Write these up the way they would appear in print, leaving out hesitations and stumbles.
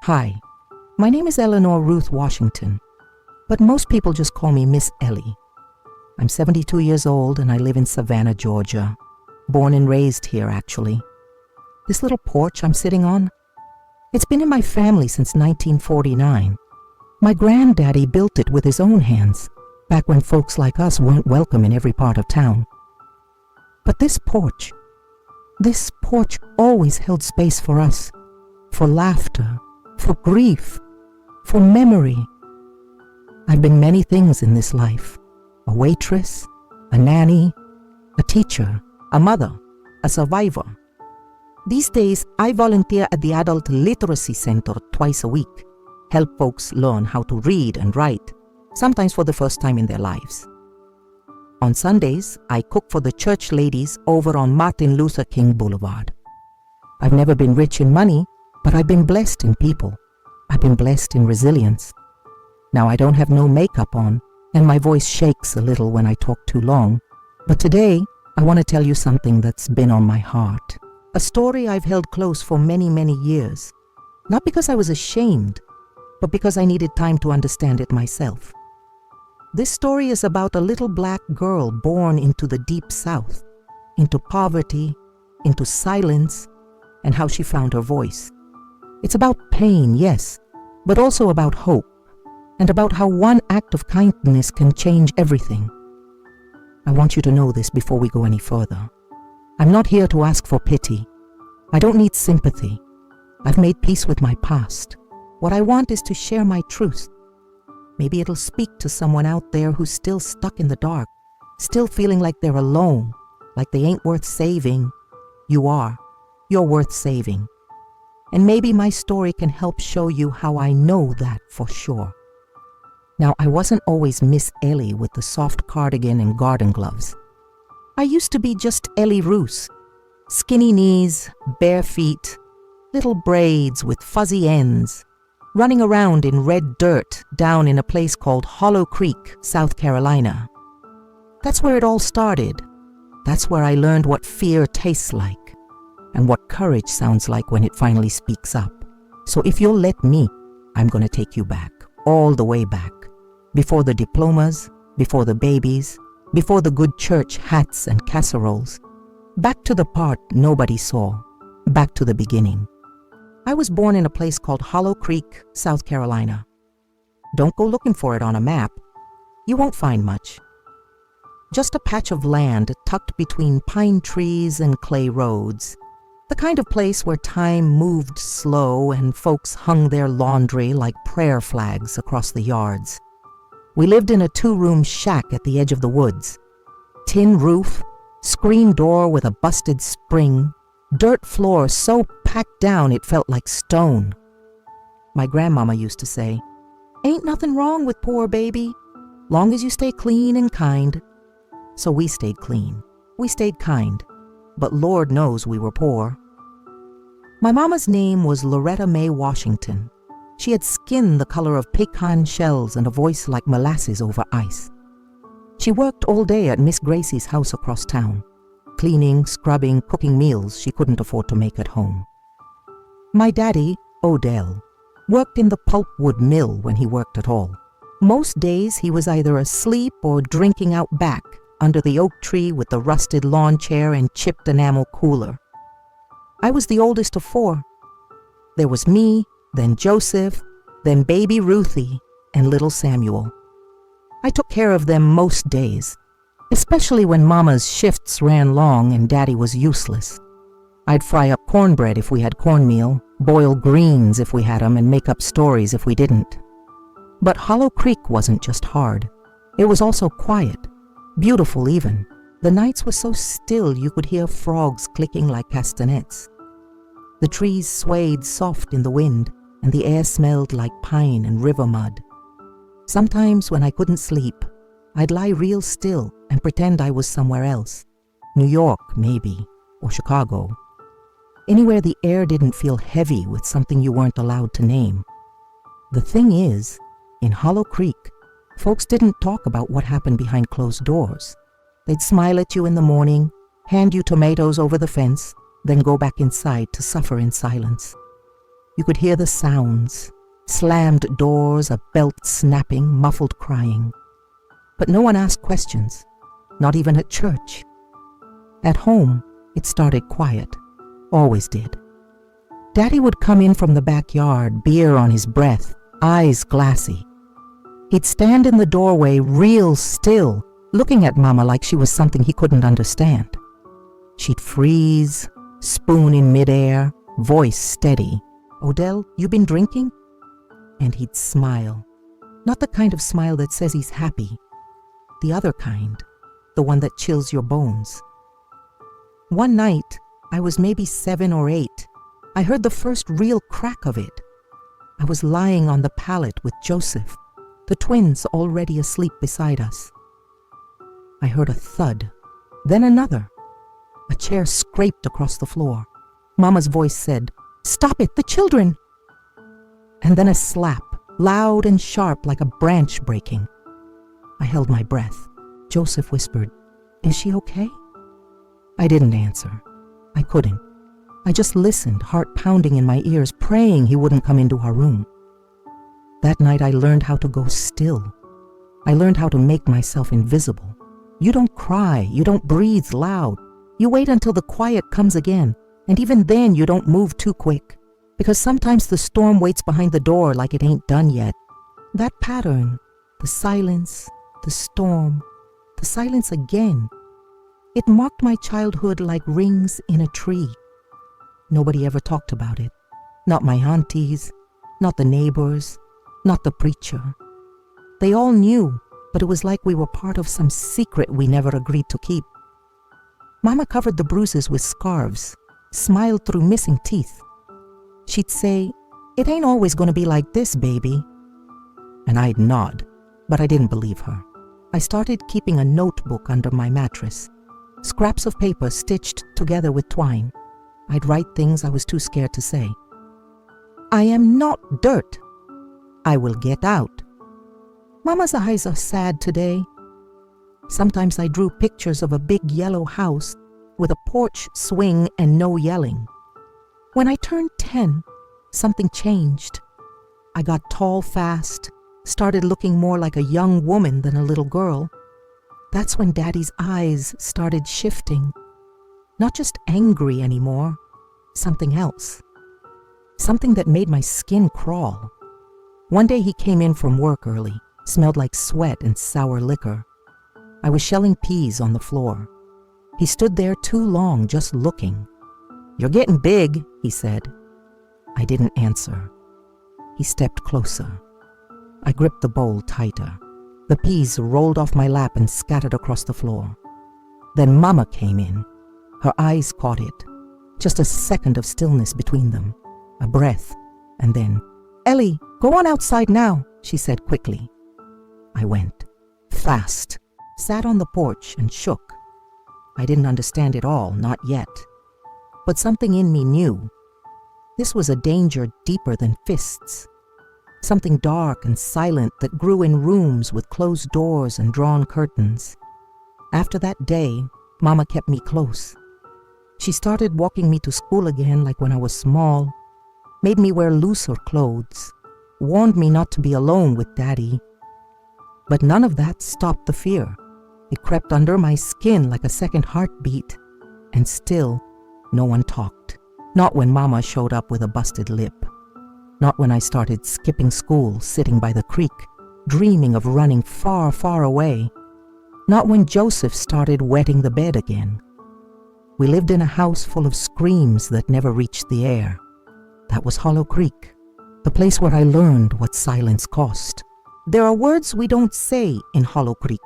Hi, my name is Eleanor Ruth Washington, but most people just call me Miss Ellie. I'm 72 years old and I live in Savannah, Georgia. Born and raised here, actually. This little porch I'm sitting on, it's been in my family since 1949. My granddaddy built it with his own hands, back when folks like us weren't welcome in every part of town. But this porch always held space for us, for laughter, for grief, for memory. I've been many things in this life: a waitress, a nanny, a teacher, a mother, a survivor. These days, I volunteer at the Adult Literacy Center twice a week, help folks learn how to read and write, sometimes for the first time in their lives. On Sundays, I cook for the church ladies over on Martin Luther King Boulevard. I've never been rich in money, but I've been blessed in people. I've been blessed in resilience. Now I don't have no makeup on, and my voice shakes a little when I talk too long. But today, I want to tell you something that's been on my heart. A story I've held close for many, many years. Not because I was ashamed, but because I needed time to understand it myself. This story is about a little black girl born into the Deep South, into poverty, into silence, and how she found her voice. It's about pain, yes, but also about hope, and about how one act of kindness can change everything. I want you to know this before we go any further. I'm not here to ask for pity. I don't need sympathy. I've made peace with my past. What I want is to share my truth. Maybe it'll speak to someone out there who's still stuck in the dark, still feeling like they're alone, like they ain't worth saving. You are. You're worth saving. And maybe my story can help show you how I know that for sure. Now, I wasn't always Miss Ellie with the soft cardigan and garden gloves. I used to be just Ellie Roos. Skinny knees, bare feet, little braids with fuzzy ends, running around in red dirt down in a place called Hollow Creek, South Carolina. That's where it all started. That's where I learned what fear tastes like and what courage sounds like when it finally speaks up. So if you'll let me, I'm going to take you back, all the way back, before the diplomas, before the babies, before the good church hats and casseroles, back to the part nobody saw, back to the beginning. I was born in a place called Hollow Creek, South Carolina. Don't go looking for it on a map. You won't find much. Just a patch of land tucked between pine trees and clay roads. The kind of place where time moved slow and folks hung their laundry like prayer flags across the yards. We lived in a 2-room shack at the edge of the woods. Tin roof, screen door with a busted spring, dirt floor so packed down it felt like stone. My grandmama used to say, "Ain't nothing wrong with poor baby, long as you stay clean and kind." So we stayed clean. We stayed kind. But Lord knows we were poor. My mama's name was Loretta Mae Washington. She had skin the color of pecan shells and a voice like molasses over ice. She worked all day at Miss Gracie's house across town, cleaning, scrubbing, cooking meals she couldn't afford to make at home. My daddy, Odell, worked in the pulpwood mill when he worked at all. Most days he was either asleep or drinking out back under the oak tree with the rusted lawn chair and chipped enamel cooler. I was the oldest of 4. There was me, then Joseph, then baby Ruthie, and little Samuel. I took care of them most days, especially when Mama's shifts ran long and Daddy was useless. I'd fry up cornbread if we had cornmeal, boil greens if we had 'em, and make up stories if we didn't. But Hollow Creek wasn't just hard. It was also quiet. Beautiful even. The nights were so still you could hear frogs clicking like castanets. The trees swayed soft in the wind, and the air smelled like pine and river mud. Sometimes when I couldn't sleep, I'd lie real still and pretend I was somewhere else. New York, maybe, or Chicago. Anywhere the air didn't feel heavy with something you weren't allowed to name. The thing is, in Hollow Creek, folks didn't talk about what happened behind closed doors. They'd smile at you in the morning, hand you tomatoes over the fence, then go back inside to suffer in silence. You could hear the sounds, slammed doors, a belt snapping, muffled crying. But no one asked questions, not even at church. At home, it started quiet, always did. Daddy would come in from the backyard, beer on his breath, eyes glassy. He'd stand in the doorway real still, looking at Mama like she was something he couldn't understand. She'd freeze, spoon in midair, voice steady. "Odell, you been drinking?" And he'd smile. Not the kind of smile that says he's happy. The other kind, the one that chills your bones. One night, I was maybe 7 or 8. I heard the first real crack of it. I was lying on the pallet with Joseph, the twins already asleep beside us. I heard a thud, then another. A chair scraped across the floor. Mama's voice said, "Stop it, the children!" And then a slap, loud and sharp like a branch breaking. I held my breath. Joseph whispered, "Is she okay?" I didn't answer. I couldn't. I just listened, heart pounding in my ears, praying he wouldn't come into our room. That night I learned how to go still. I learned how to make myself invisible. You don't cry, you don't breathe loud. You wait until the quiet comes again, and even then you don't move too quick, because sometimes the storm waits behind the door like it ain't done yet. That pattern, the silence, the storm, the silence again, it marked my childhood like rings in a tree. Nobody ever talked about it. Not my aunties, not the neighbors, not the preacher. They all knew, but it was like we were part of some secret we never agreed to keep. Mama covered the bruises with scarves, smiled through missing teeth. She'd say, "It ain't always going to be like this, baby." And I'd nod, but I didn't believe her. I started keeping a notebook under my mattress, scraps of paper stitched together with twine. I'd write things I was too scared to say. "I am not dirt. I will get out." Mama's eyes are sad today. Sometimes I drew pictures of a big yellow house with a porch swing and no yelling. When I turned 10, something changed. I got tall fast, started looking more like a young woman than a little girl. That's when Daddy's eyes started shifting. Not just angry anymore, something else. Something that made my skin crawl. One day he came in from work early, smelled like sweat and sour liquor. I was shelling peas on the floor. He stood there too long just looking. "You're getting big," he said. I didn't answer. He stepped closer. I gripped the bowl tighter. The peas rolled off my lap and scattered across the floor. Then Mama came in. Her eyes caught it. Just a second of stillness between them. A breath, and then, "Ellie, go on outside now," she said quickly. I went. Fast. Sat on the porch and shook. I didn't understand it all, not yet. But something in me knew. This was a danger deeper than fists. Something dark and silent that grew in rooms with closed doors and drawn curtains. After that day, Mama kept me close. She started walking me to school again like when I was small, made me wear looser clothes, warned me not to be alone with Daddy. But none of that stopped the fear. It crept under my skin like a second heartbeat, and still, no one talked. Not when Mama showed up with a busted lip. Not when I started skipping school, sitting by the creek, dreaming of running far, far away. Not when Joseph started wetting the bed again. We lived in a house full of screams that never reached the air. That was Hollow Creek, the place where I learned what silence cost. There are words we don't say in Hollow Creek.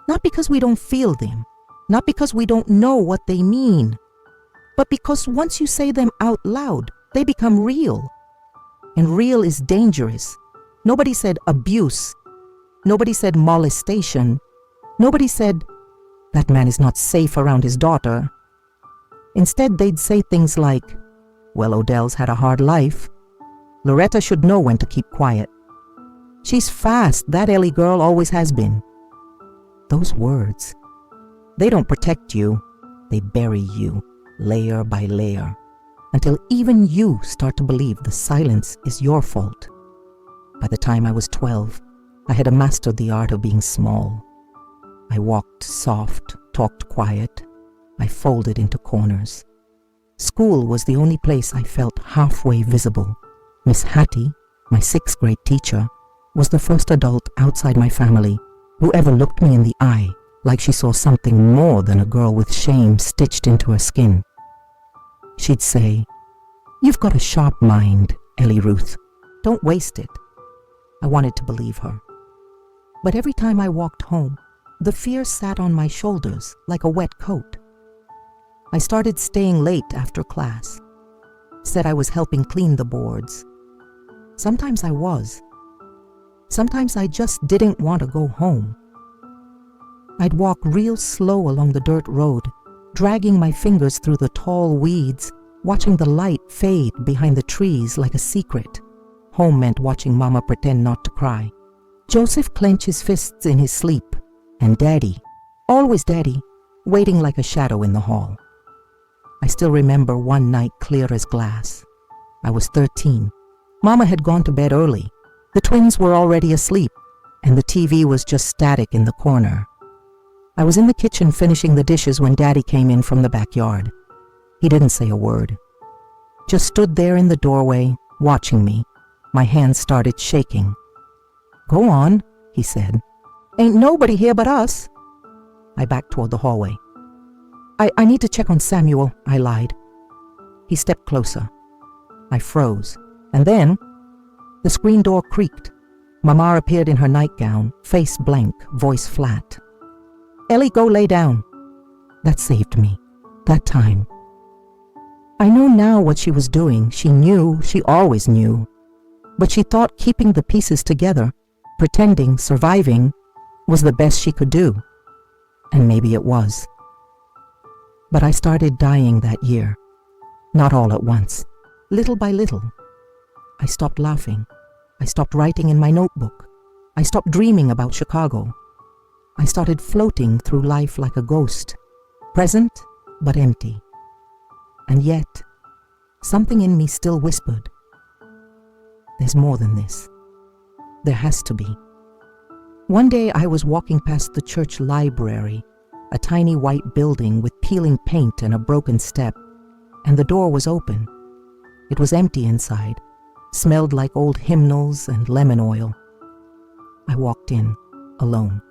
Not because we don't feel them, not because we don't know what they mean, but because once you say them out loud, they become real. And real is dangerous. Nobody said abuse. Nobody said molestation. Nobody said, "That man is not safe around his daughter." Instead, they'd say things like, "Well, Odell's had a hard life. Loretta should know when to keep quiet. She's fast, that Ellie girl always has been." Those words, they don't protect you, they bury you, layer by layer, until even you start to believe the silence is your fault. By the time I was 12, I had mastered the art of being small. I walked soft, talked quiet. I folded into corners. School was the only place I felt halfway visible. Miss Hattie, my 6th grade teacher, was the first adult outside my family who ever looked me in the eye like she saw something more than a girl with shame stitched into her skin. She'd say, "You've got a sharp mind, Ellie Ruth. Don't waste it." I wanted to believe her. But every time I walked home, the fear sat on my shoulders like a wet coat. I started staying late after class. Said I was helping clean the boards. Sometimes I was. Sometimes I just didn't want to go home. I'd walk real slow along the dirt road, dragging my fingers through the tall weeds, watching the light fade behind the trees like a secret. Home meant watching Mama pretend not to cry, Joseph clench his fists in his sleep, and Daddy, always Daddy, waiting like a shadow in the hall. I still remember one night clear as glass. I was 13. Mama had gone to bed early. The twins were already asleep, and the TV was just static in the corner. I was in the kitchen finishing the dishes when Daddy came in from the backyard. He didn't say a word. Just stood there in the doorway, watching me. My hands started shaking. "Go on," he said. "Ain't nobody here but us." I backed toward the hallway. I need to check on Samuel," I lied. He stepped closer. I froze, and then the screen door creaked. Mama appeared in her nightgown, face blank, voice flat. "Ellie, go lay down." That saved me. That time. I know now what she was doing. She knew, she always knew. But she thought keeping the pieces together, pretending, surviving, was the best she could do. And maybe it was. But I started dying that year. Not all at once. Little by little. I stopped laughing. I stopped writing in my notebook. I stopped dreaming about Chicago. I started floating through life like a ghost, present but empty. And yet, something in me still whispered, "There's more than this. There has to be." One day I was walking past the church library, a tiny white building with peeling paint and a broken step, and the door was open. It was empty inside, smelled like old hymnals and lemon oil. I walked in, alone.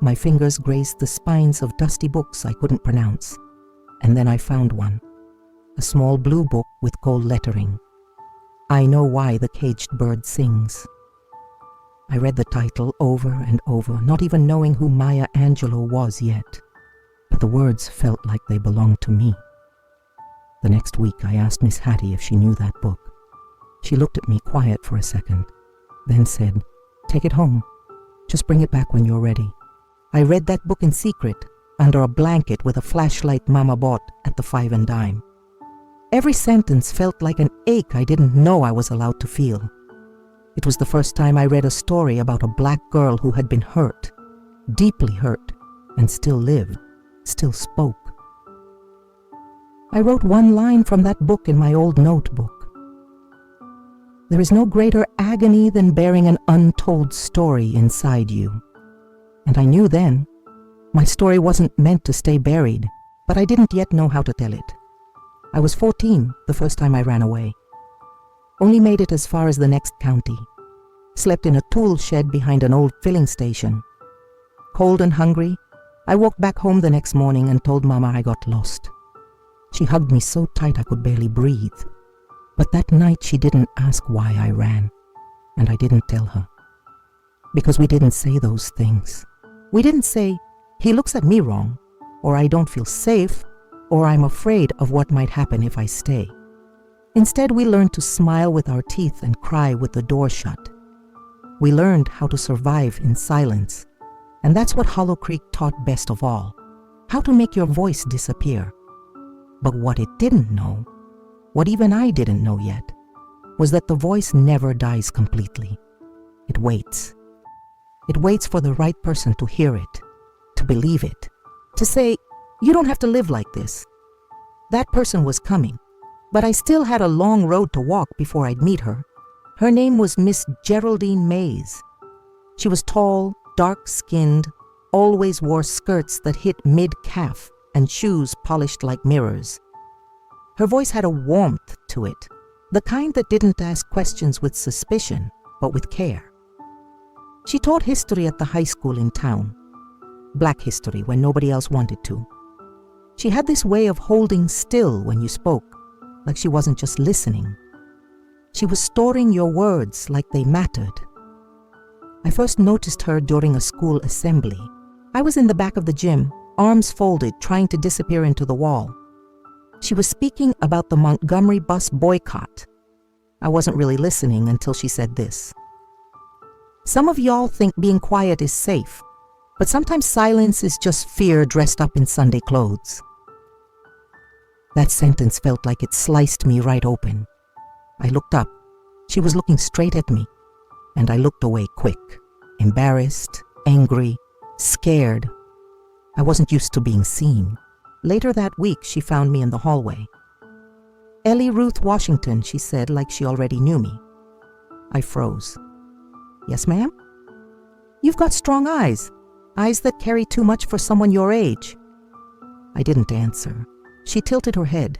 My fingers grazed the spines of dusty books I couldn't pronounce, and then I found one, a small blue book with gold lettering. "I Know Why the Caged Bird Sings." I read the title over and over, not even knowing who Maya Angelou was yet, but the words felt like they belonged to me. The next week I asked Miss Hattie if she knew that book. She looked at me quiet for a second, then said, "Take it home. Just bring it back when you're ready." I read that book in secret, under a blanket with a flashlight Mama bought at the 5 and dime. Every sentence felt like an ache I didn't know I was allowed to feel. It was the first time I read a story about a black girl who had been hurt, deeply hurt, and still lived, still spoke. I wrote one line from that book in my old notebook. "There is no greater agony than bearing an untold story inside you." And I knew then, my story wasn't meant to stay buried, but I didn't yet know how to tell it. I was 14 the first time I ran away. Only made it as far as the next county. Slept in a tool shed behind an old filling station. Cold and hungry, I walked back home the next morning and told Mama I got lost. She hugged me so tight I could barely breathe. But that night she didn't ask why I ran, and I didn't tell her. Because we didn't say those things. We didn't say, "He looks at me wrong," or "I don't feel safe," or "I'm afraid of what might happen if I stay." Instead, we learned to smile with our teeth and cry with the door shut. We learned how to survive in silence, and that's what Hollow Creek taught best of all, how to make your voice disappear. But what it didn't know, what even I didn't know yet, was that the voice never dies completely. It waits. It waits for the right person to hear it, to believe it, to say, "You don't have to live like this." That person was coming. but I still had a long road to walk before I'd meet her. Her name was Miss Geraldine Mays. She was tall, dark-skinned, always wore skirts that hit mid-calf and shoes polished like mirrors. Her voice had a warmth to it, the kind that didn't ask questions with suspicion, but with care. She taught history at the high school in town, black history when nobody else wanted to. She had this way of holding still when you spoke, like she wasn't just listening. She was storing your words like they mattered. I first noticed her during a school assembly. I was in the back of the gym, arms folded, trying to disappear into the wall. She was speaking about the Montgomery bus boycott. I wasn't really listening until she said this. Some of y'all think being quiet is safe, but sometimes silence is just fear dressed up in Sunday clothes. That sentence felt like it sliced me right open. I looked up. She was looking straight at me, and I looked away quick, embarrassed, angry, scared. I wasn't used to being seen. Later that week, she found me in the hallway. "Ellie Ruth Washington," she said, like she already knew me. I froze. "Yes, ma'am?" "You've got strong eyes that carry too much for someone your age." I didn't answer. She tilted her head.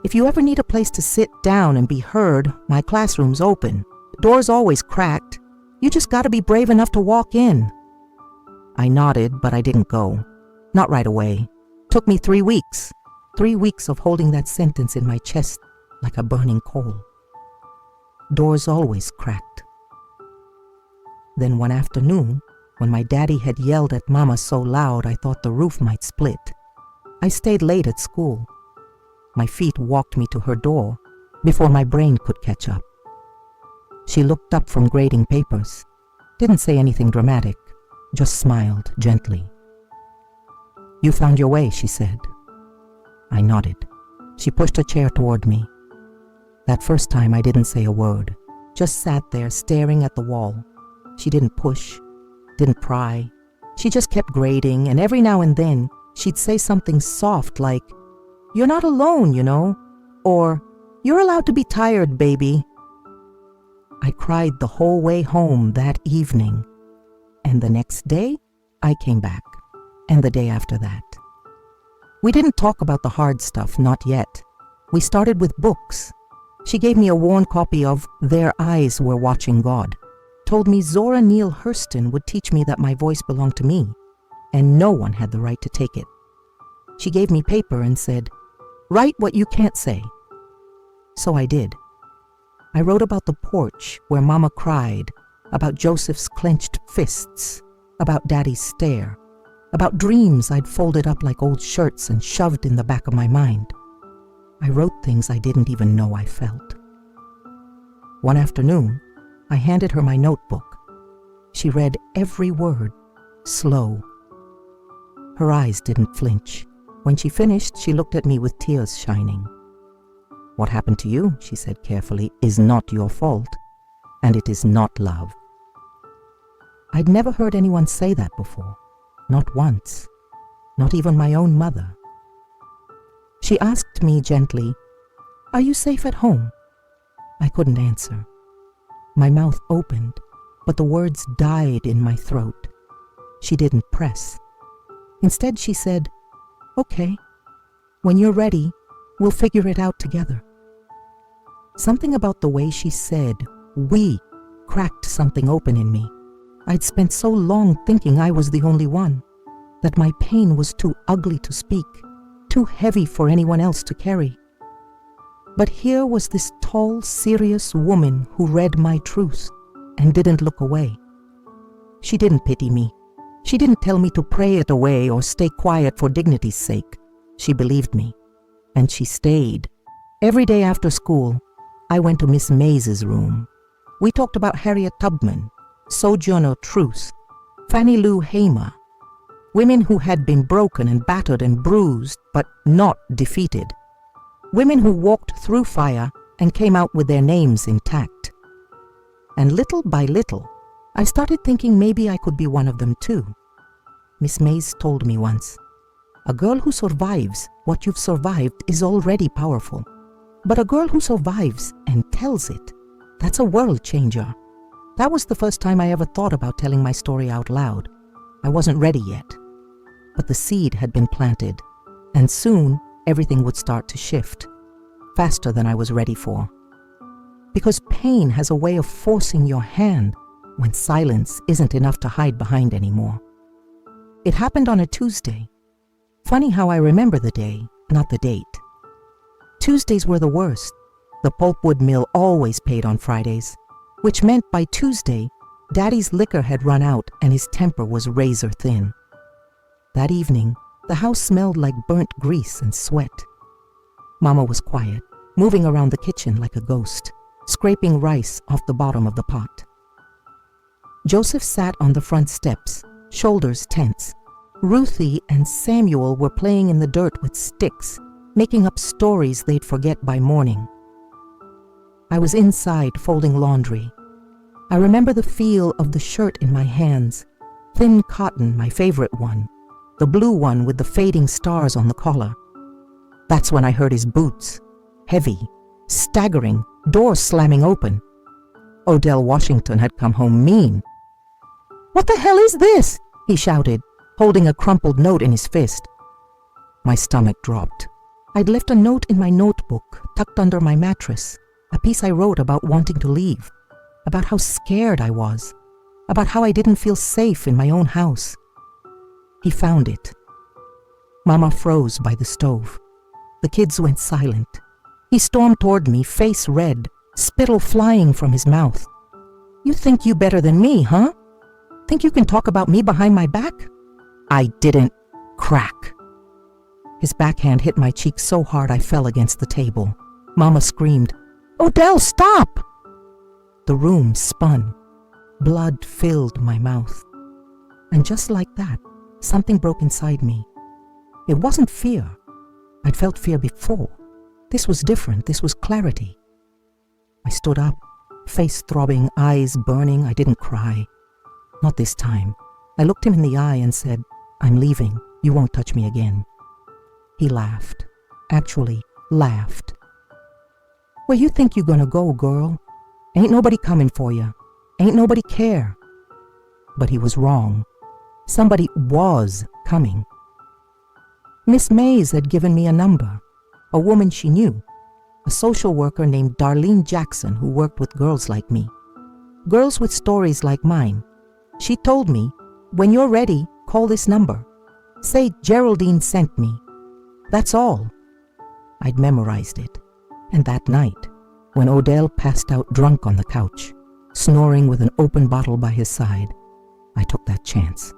"If you ever need a place to sit down and be heard, my classroom's open. The door's always cracked. You just gotta be brave enough to walk in." I nodded, but I didn't go. Not right away. Took me 3 weeks. 3 weeks of holding that sentence in my chest like a burning coal. Doors always cracked. Then one afternoon, when my daddy had yelled at Mama so loud I thought the roof might split, I stayed late at school. My feet walked me to her door before my brain could catch up. She looked up from grading papers, didn't say anything dramatic, just smiled gently. "You found your way," she said. I nodded. She pushed a chair toward me. That first time I didn't say a word, just sat there staring at the wall. She didn't push, didn't pry. She just kept grading, and every now and then she'd say something soft like, "You're not alone, you know," or "You're allowed to be tired, baby." I cried the whole way home that evening, and the next day I came back, and the day after that. We didn't talk about the hard stuff, not yet. We started with books. She gave me a worn copy of Their Eyes Were Watching God, told me Zora Neale Hurston would teach me that my voice belonged to me, and no one had the right to take it. She gave me paper and said, "Write what you can't say." So I did. I wrote about the porch where Mama cried, about Joseph's clenched fists, about Daddy's stare, about dreams I'd folded up like old shirts and shoved in the back of my mind. I wrote things I didn't even know I felt. One afternoon, I handed her my notebook. She read every word, slow. Her eyes didn't flinch. When she finished, she looked at me with tears shining. "What happened to you," she said carefully, "is not your fault, and it is not love." I'd never heard anyone say that before, not once, not even my own mother. She asked me gently, "Are you safe at home?" I couldn't answer. My mouth opened, but the words died in my throat. She didn't press. Instead, she said, "Okay, when you're ready, we'll figure it out together." Something about the way she said, "we," cracked something open in me. I'd spent so long thinking I was the only one, that my pain was too ugly to speak, too heavy for anyone else to carry. But here was this tall, serious woman who read my truth and didn't look away. She didn't pity me. She didn't tell me to pray it away or stay quiet for dignity's sake. She believed me, and she stayed. Every day after school, I went to Miss Mays's room. We talked about Harriet Tubman, Sojourner Truth, Fannie Lou Hamer, women who had been broken and battered and bruised, but not defeated. Women who walked through fire and came out with their names intact. And little by little, I started thinking maybe I could be one of them too. Miss Mays told me once, "A girl who survives what you've survived is already powerful. But a girl who survives and tells it, that's a world changer. That was the first time I ever thought about telling my story out loud. I wasn't ready yet. But the seed had been planted, and soon everything would start to shift, faster than I was ready for. Because pain has a way of forcing your hand when silence isn't enough to hide behind anymore. It happened on a Tuesday. Funny how I remember the day, not the date. Tuesdays were the worst. The pulpwood mill always paid on Fridays, which meant by Tuesday, Daddy's liquor had run out and his temper was razor thin. That evening, the house smelled like burnt grease and sweat. Mama was quiet, moving around the kitchen like a ghost, scraping rice off the bottom of the pot. Joseph sat on the front steps, shoulders tense. Ruthie and Samuel were playing in the dirt with sticks, making up stories they'd forget by morning. I was inside folding laundry. I remember the feel of the shirt in my hands, thin cotton, my favorite one, the blue one with the fading stars on the collar. That's when I heard his boots, heavy, staggering, doors slamming open. Odell Washington had come home mean. "What the hell is this?" he shouted, holding a crumpled note in his fist. My stomach dropped. I'd left a note in my notebook tucked under my mattress, a piece I wrote about wanting to leave, about how scared I was, about how I didn't feel safe in my own house. He found it. Mama froze by the stove. The kids went silent. He stormed toward me, face red, spittle flying from his mouth. "You think you better than me, huh? Think you can talk about me behind my back?" I didn't. Crack. His backhand hit my cheek so hard I fell against the table. Mama screamed, "Odell, stop!" The room spun. Blood filled my mouth. And just like that, something broke inside me. It wasn't fear. I'd felt fear before. This was different. This was clarity. I stood up, face throbbing, eyes burning. I didn't cry. Not this time. I looked him in the eye and said, "I'm leaving. You won't touch me again." He laughed. Actually, laughed. "Where you think you gonna go, girl? Ain't nobody coming for you. Ain't nobody care." But he was wrong. Somebody was coming. Miss Mays had given me a number, a woman she knew, a social worker named Darlene Jackson who worked with girls like me, girls with stories like mine. She told me, "When you're ready, call this number. Say Geraldine sent me." That's all. I'd memorized it. And that night, when Odell passed out drunk on the couch, snoring with an open bottle by his side, I took that chance.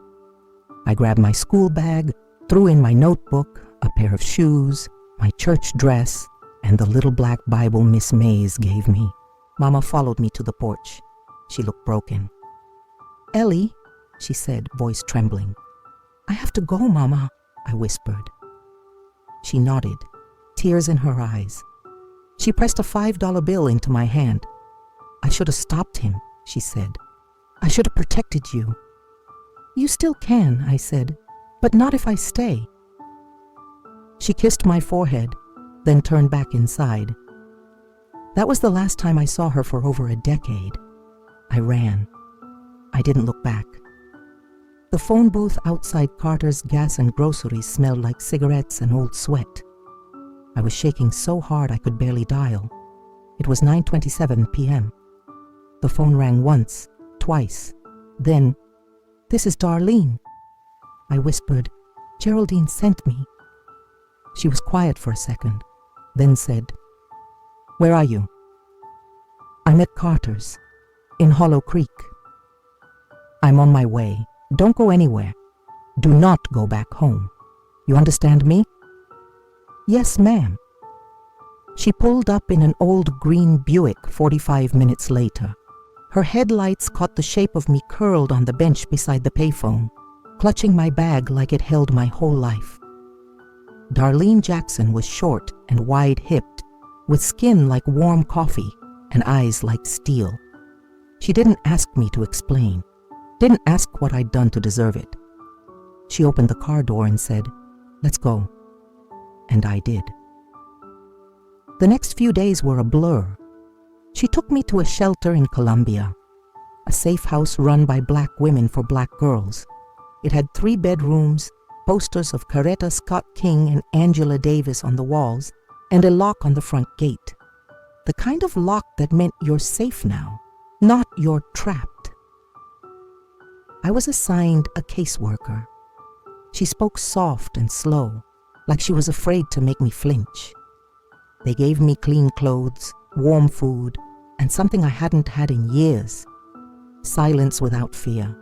I grabbed my school bag, threw in my notebook, a pair of shoes, my church dress, and the little black Bible Miss Mays gave me. Mama followed me to the porch. She looked broken. "Ellie," she said, voice trembling. "I have to go, Mama," I whispered. She nodded, tears in her eyes. She pressed a $5 bill into my hand. "I should have stopped him," she said. "I should have protected you." "You still can," I said, "but not if I stay." She kissed my forehead, then turned back inside. That was the last time I saw her for over a decade. I ran. I didn't look back. The phone booth outside Carter's Gas and Groceries smelled like cigarettes and old sweat. I was shaking so hard I could barely dial. It was 9:27 p.m. The phone rang once, twice. Then, "This is Darlene." I whispered, "Geraldine sent me." She was quiet for a second, then said, "Where are you?" "I'm at Carter's, in Hollow Creek." "I'm on my way. Don't go anywhere. Do not go back home. You understand me?" "Yes, ma'am." She pulled up in an old green Buick 45 minutes later. Her headlights caught the shape of me curled on the bench beside the payphone, clutching my bag like it held my whole life. Darlene Jackson was short and wide-hipped, with skin like warm coffee and eyes like steel. She didn't ask me to explain, didn't ask what I'd done to deserve it. She opened the car door and said, "Let's go." And I did. The next few days were a blur. She took me to a shelter in Colombia, a safe house run by Black women for Black girls. It had 3 bedrooms, posters of Coretta Scott King and Angela Davis on the walls, and a lock on the front gate. The kind of lock that meant you're safe now, not you're trapped. I was assigned a caseworker. She spoke soft and slow, like she was afraid to make me flinch. They gave me clean clothes, warm food, and something I hadn't had in years: silence without fear.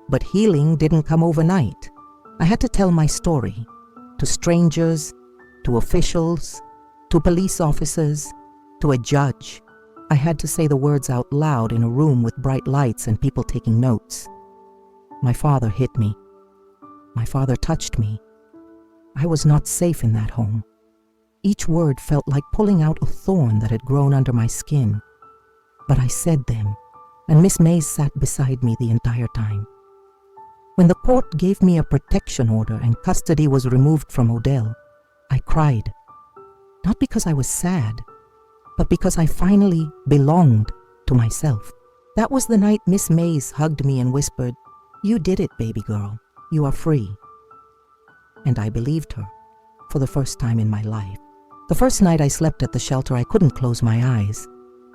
But healing didn't come overnight. I had to tell my story to strangers, to officials, to police officers, to a judge. I had to say the words out loud in a room with bright lights and people taking notes. My father hit me. My father touched me. I was not safe in that home. Each word felt like pulling out a thorn that had grown under my skin. But I said them, and Miss Mays sat beside me the entire time. When the court gave me a protection order and custody was removed from Odell, I cried. Not because I was sad, but because I finally belonged to myself. That was the night Miss Mays hugged me and whispered, "You did it, baby girl. You are free." And I believed her for the first time in my life. The first night I slept at the shelter, I couldn't close my eyes.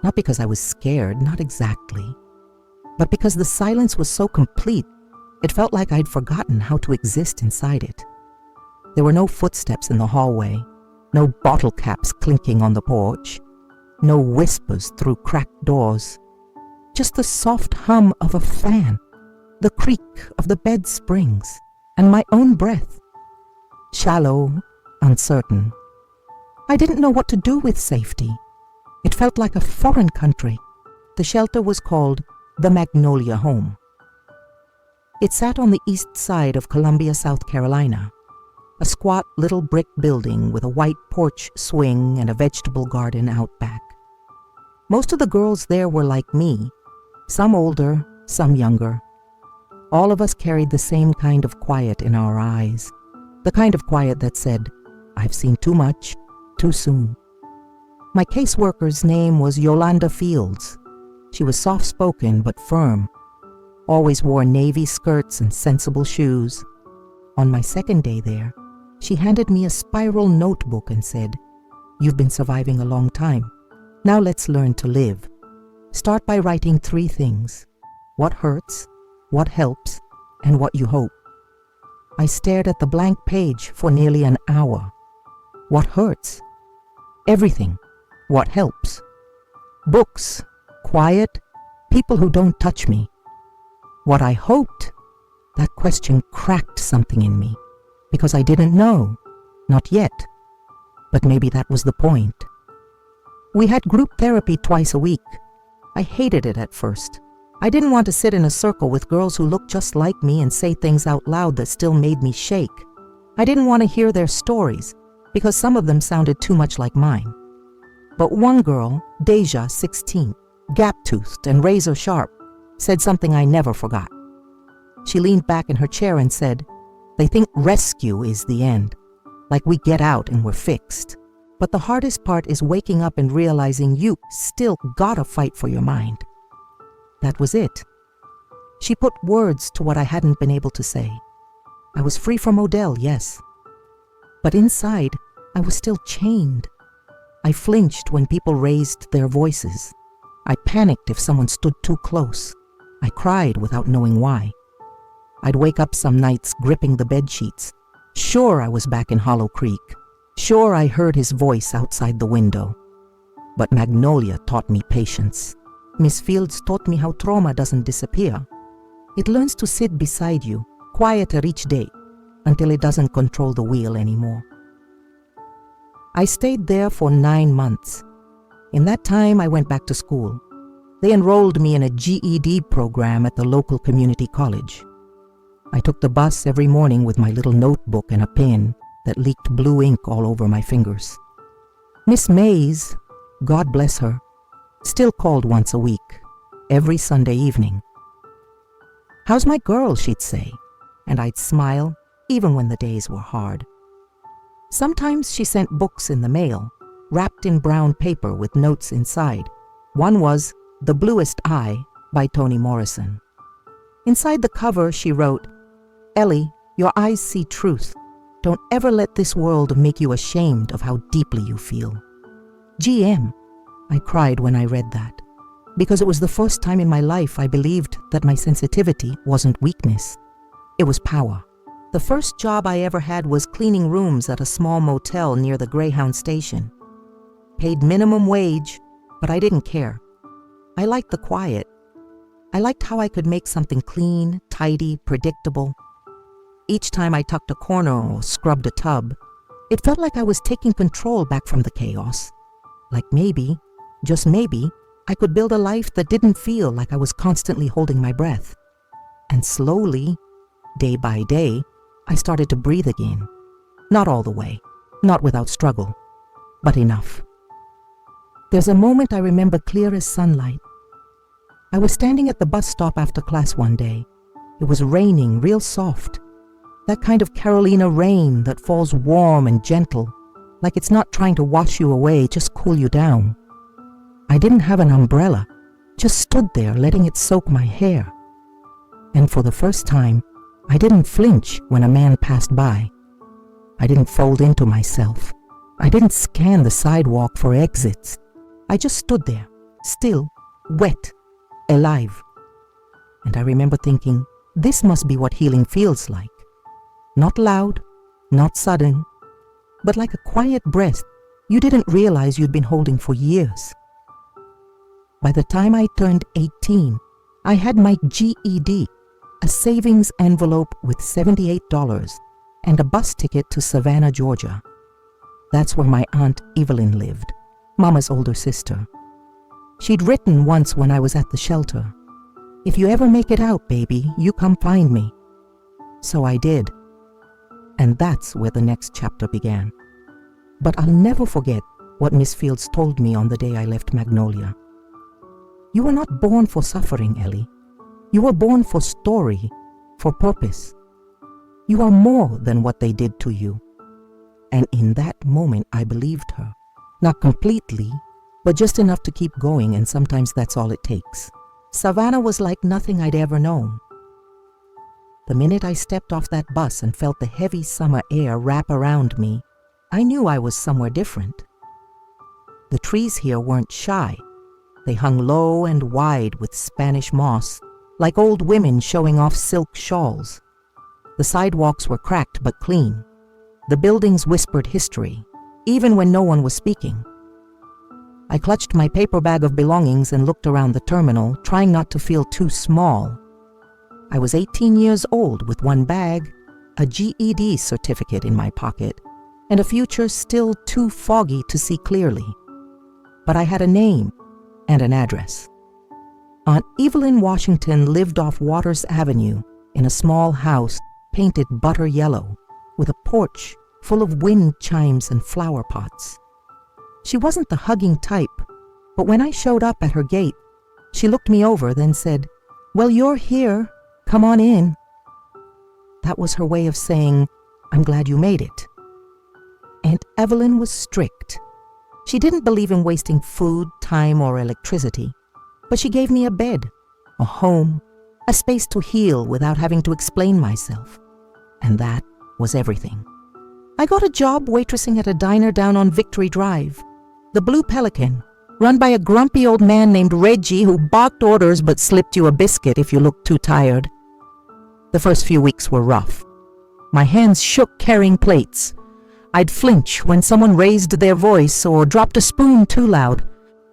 Not because I was scared, not exactly, but because the silence was so complete, it felt like I'd forgotten how to exist inside it. There were no footsteps in the hallway, no bottle caps clinking on the porch, no whispers through cracked doors, just the soft hum of a fan, the creak of the bed springs, and my own breath. Shallow, uncertain. I didn't know what to do with safety. It felt like a foreign country. The shelter was called the Magnolia Home. It sat on the east side of Columbia, South Carolina, a squat little brick building with a white porch swing and a vegetable garden out back. Most of the girls there were like me, some older, some younger. All of us carried the same kind of quiet in our eyes, the kind of quiet that said, "I've seen too much, too soon." My caseworker's name was Yolanda Fields. She was soft-spoken but firm, always wore navy skirts and sensible shoes. On my second day there, she handed me a spiral notebook and said, "You've been surviving a long time. Now let's learn to live. Start by writing 3 things: what hurts, what helps, and what you hope." I stared at the blank page for nearly an hour. What hurts? Everything. What helps? Books, quiet, people who don't touch me. What I hoped? That question cracked something in me, because I didn't know. Not yet. But maybe that was the point. We had group therapy twice a week. I hated it at first. I didn't want to sit in a circle with girls who looked just like me and say things out loud that still made me shake. I didn't want to hear their stories, because some of them sounded too much like mine. But one girl, Deja, 16, gap-toothed and razor-sharp, said something I never forgot. She leaned back in her chair and said, "They think rescue is the end, like we get out and we're fixed. But the hardest part is waking up and realizing you still gotta fight for your mind." That was it. She put words to what I hadn't been able to say. I was free from Odell, yes. But inside, I was still chained. I flinched when people raised their voices. I panicked if someone stood too close. I cried without knowing why. I'd wake up some nights gripping the bedsheets. Sure, I was back in Hollow Creek. Sure, I heard his voice outside the window. But Magnolia taught me patience. Miss Fields taught me how trauma doesn't disappear. It learns to sit beside you, quieter each day, until it doesn't control the wheel anymore. I stayed there for 9 months. In that time, I went back to school. They enrolled me in a GED program at the local community college. I took the bus every morning with my little notebook and a pen that leaked blue ink all over my fingers. Miss Mays, God bless her, still called once a week, every Sunday evening. "How's my girl?" she'd say, and I'd smile even when the days were hard. Sometimes she sent books in the mail, wrapped in brown paper with notes inside. One was The Bluest Eye by Toni Morrison. Inside the cover, she wrote, "Ellie, your eyes see truth. Don't ever let this world make you ashamed of how deeply you feel." GM, I cried when I read that, because it was the first time in my life I believed that my sensitivity wasn't weakness. It was power. The first job I ever had was cleaning rooms at a small motel near the Greyhound station. Paid minimum wage, but I didn't care. I liked the quiet. I liked how I could make something clean, tidy, predictable. Each time I tucked a corner or scrubbed a tub, it felt like I was taking control back from the chaos. Like maybe, just maybe, I could build a life that didn't feel like I was constantly holding my breath. And slowly, day by day, I started to breathe again. Not all the way, not without struggle, but enough. There's a moment I remember clear as sunlight. I was standing at the bus stop after class one day. It was raining real soft. That kind of Carolina rain that falls warm and gentle, like it's not trying to wash you away, just cool you down. I didn't have an umbrella, just stood there letting it soak my hair. And for the first time, I didn't flinch when a man passed by. I didn't fold into myself. I didn't scan the sidewalk for exits. I just stood there, still, wet, alive. And I remember thinking, this must be what healing feels like. Not loud, not sudden, but like a quiet breath you didn't realize you'd been holding for years. By the time I turned 18, I had my GED, a savings envelope with $78, and a bus ticket to Savannah, Georgia. That's where my Aunt Evelyn lived, Mama's older sister. She'd written once when I was at the shelter, "If you ever make it out, baby, you come find me." So I did. And that's where the next chapter began. But I'll never forget what Miss Fields told me on the day I left Magnolia. "You were not born for suffering, Ellie. You were born for story, for purpose. You are more than what they did to you." And in that moment, I believed her. Not completely, but just enough to keep going, and sometimes that's all it takes. Savannah was like nothing I'd ever known. The minute I stepped off that bus and felt the heavy summer air wrap around me, I knew I was somewhere different. The trees here weren't shy. They hung low and wide with Spanish moss, like old women showing off silk shawls. The sidewalks were cracked but clean. The buildings whispered history, even when no one was speaking. I clutched my paper bag of belongings and looked around the terminal, trying not to feel too small. I was 18 years old with one bag, a GED certificate in my pocket, and a future still too foggy to see clearly. But I had a name and an address. Aunt Evelyn Washington lived off Waters Avenue in a small house painted butter yellow, with a porch full of wind chimes and flower pots. She wasn't the hugging type, but when I showed up at her gate, she looked me over, then said, "Well, you're here. Come on in." That was her way of saying, "I'm glad you made it." Aunt Evelyn was strict. She didn't believe in wasting food, time, or electricity, but she gave me a bed, a home, a space to heal without having to explain myself. And that was everything. I got a job waitressing at a diner down on Victory Drive, the Blue Pelican, run by a grumpy old man named Reggie who barked orders but slipped you a biscuit if you looked too tired. The first few weeks were rough. My hands shook carrying plates. I'd flinch when someone raised their voice or dropped a spoon too loud,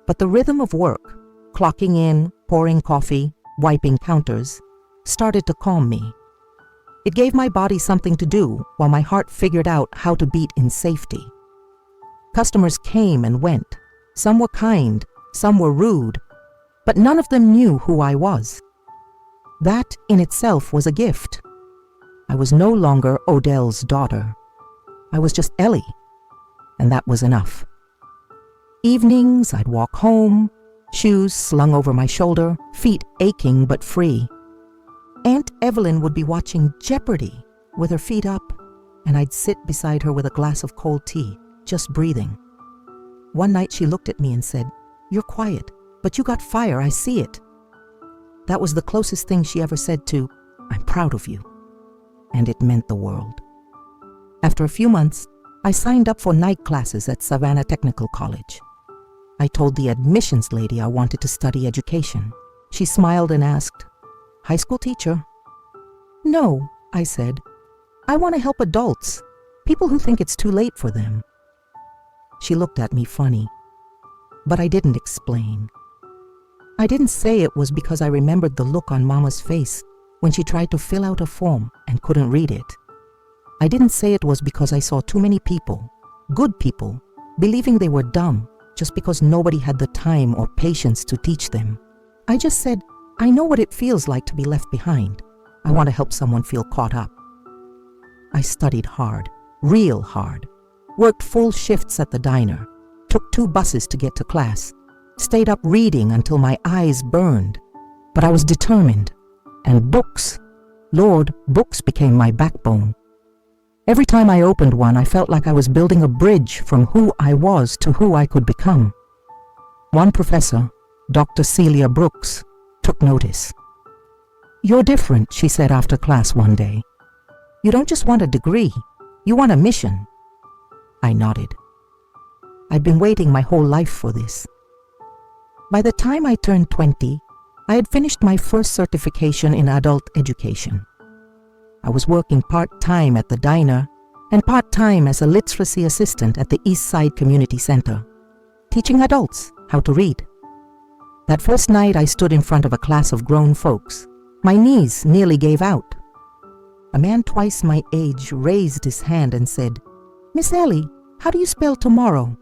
but the rhythm of work, clocking in, pouring coffee, wiping counters, started to calm me. It gave my body something to do while my heart figured out how to beat in safety. Customers came and went. Some were kind, some were rude, but none of them knew who I was. That in itself was a gift. I was no longer Odell's daughter. I was just Ellie, and that was enough. Evenings, I'd walk home, shoes slung over my shoulder, feet aching but free. Aunt Evelyn would be watching Jeopardy with her feet up, and I'd sit beside her with a glass of cold tea, just breathing. One night she looked at me and said, "You're quiet, but you got fire, I see it." That was the closest thing she ever said to, "I'm proud of you." And it meant the world. After a few months, I signed up for night classes at Savannah Technical College. I told the admissions lady I wanted to study education. She smiled and asked, "High school teacher?" "No," I said. "I want to help adults, people who think it's too late for them." She looked at me funny, but I didn't explain. I didn't say it was because I remembered the look on Mama's face when she tried to fill out a form and couldn't read it. I didn't say it was because I saw too many people, good people, believing they were dumb just because nobody had the time or patience to teach them. I just said, I know what it feels like to be left behind. I want to help someone feel caught up. I studied hard, real hard, worked full shifts at the diner, took 2 buses to get to class, stayed up reading until my eyes burned. But I was determined. And books, Lord, books became my backbone. Every time I opened one, I felt like I was building a bridge from who I was to who I could become. One professor, Dr. Celia Brooks, took notice. "You're different," she said after class one day. "You don't just want a degree, you want a mission." I nodded. I'd been waiting my whole life for this. By the time I turned 20, I had finished my first certification in adult education. I was working part-time at the diner and part-time as a literacy assistant at the East Side Community Center, teaching adults how to read. That first night I stood in front of a class of grown folks. My knees nearly gave out. A man twice my age raised his hand and said, "Miss Ellie, how do you spell tomorrow?"